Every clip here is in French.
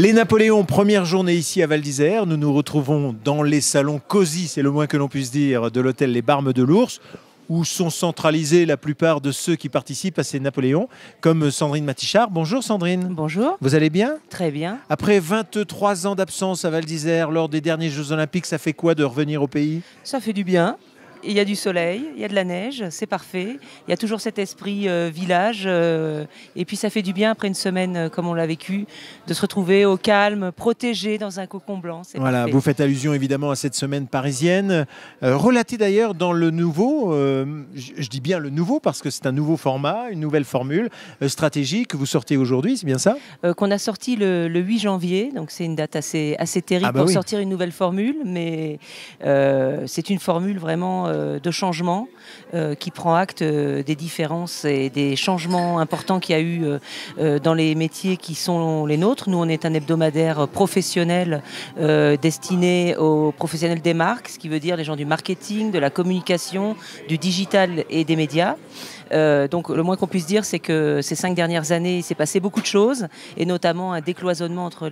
Les Napoléons, première journée ici à Val d'Isère. Nous nous retrouvons dans les salons cosy, c'est le moins que l'on puisse dire, de l'hôtel Les Barmes de l'Ours, où sont centralisés la plupart de ceux qui participent à ces Napoléons, comme Sandrine Matichard. Bonjour Sandrine. Bonjour. Vous allez bien? Très bien. Après 23 ans d'absence à Val d'Isère, lors des derniers Jeux Olympiques, ça fait quoi de revenir au pays? Ça fait du bien. Il y a du soleil, il y a de la neige, c'est parfait. Il y a toujours cet esprit village. Et puis ça fait du bien après une semaine comme on l'a vécu, de se retrouver au calme, protégé dans un cocon blanc. Voilà, parfait. vous faites allusion évidemment à cette semaine parisienne, relatée d'ailleurs dans le nouveau, je dis bien le nouveau parce que c'est un nouveau format, une nouvelle formule stratégique que vous sortez aujourd'hui, c'est bien ça? Qu'on a sorti le 8 janvier, donc c'est une date assez terrible pour sortir une nouvelle formule, mais c'est une formule vraiment de changement qui prend acte des différences et des changements importants qu'il y a eu dans les métiers qui sont les nôtres. Nous, on est un hebdomadaire professionnel destiné aux professionnels des marques, ce qui veut dire les gens du marketing, de la communication, du digital et des médias. Donc le moins qu'on puisse dire, c'est que ces 5 dernières années, il s'est passé beaucoup de choses, et notamment un décloisonnement entre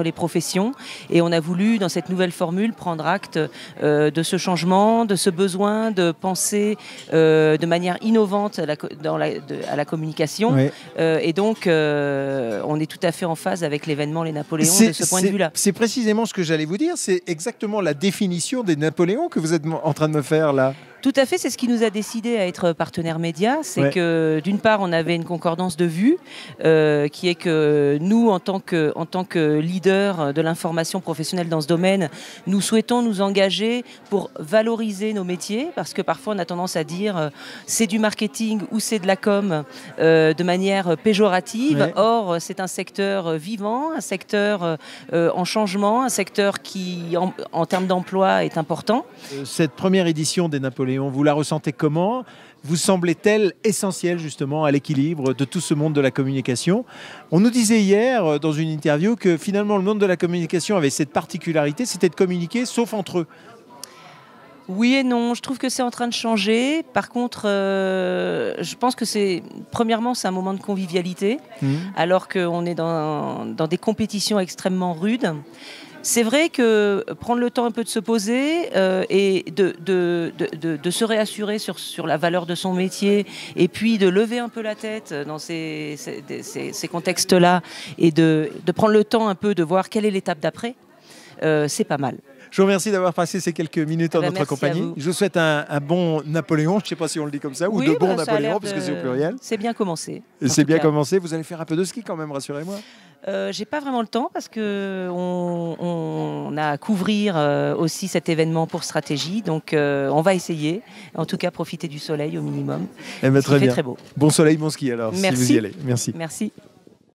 les professions. Et on a voulu, dans cette nouvelle formule, prendre acte de ce changement, de ce besoin de penser de manière innovante à la communication. Oui. Et donc, on est tout à fait en phase avec l'événement Les Napoléons de ce point de vue-là. C'est précisément ce que j'allais vous dire. C'est exactement la définition des Napoléons que vous êtes en train de me faire là. Tout à fait, c'est ce qui nous a décidé à être partenaire média. C'est que d'une part, on avait une concordance de vues, qui est que nous, en tant que leader de l'information professionnelle dans ce domaine, nous souhaitons nous engager pour valoriser nos métiers, parce que parfois on a tendance à dire c'est du marketing ou c'est de la com de manière péjorative. Ouais. Or, c'est un secteur vivant, un secteur en changement, un secteur qui, en termes d'emploi, est important. Cette première édition des Napoléons, vous la ressentez comment? Vous semblez-t-elle essentielle justement à l'équilibre de tout ce monde de la communication? On nous disait hier dans une interview que finalement le monde de la communication avait cette particularité, c'était de communiquer sauf entre eux. Oui et non, je trouve que c'est en train de changer. Par contre, je pense que premièrement, c'est un moment de convivialité, alors qu'on est dans des compétitions extrêmement rudes. C'est vrai que prendre le temps un peu de se poser et de se réassurer sur la valeur de son métier, et puis de lever un peu la tête dans ces contextes-là, et de prendre le temps un peu de voir quelle est l'étape d'après, c'est pas mal. Je vous remercie d'avoir passé ces quelques minutes en notre compagnie. Je vous souhaite un bon Napoléon, je ne sais pas si on le dit comme ça, ou de bons Napoléons, parce que c'est au pluriel. C'est bien commencé. C'est bien commencé. Vous allez faire un peu de ski quand même, rassurez-moi. J'ai pas vraiment le temps parce que on a à couvrir aussi cet événement pour stratégie, donc on va essayer. En tout cas, profiter du soleil au minimum. Très bien. Très beau. Bon soleil, bon ski alors. Merci. Si vous y allez. Merci. Merci.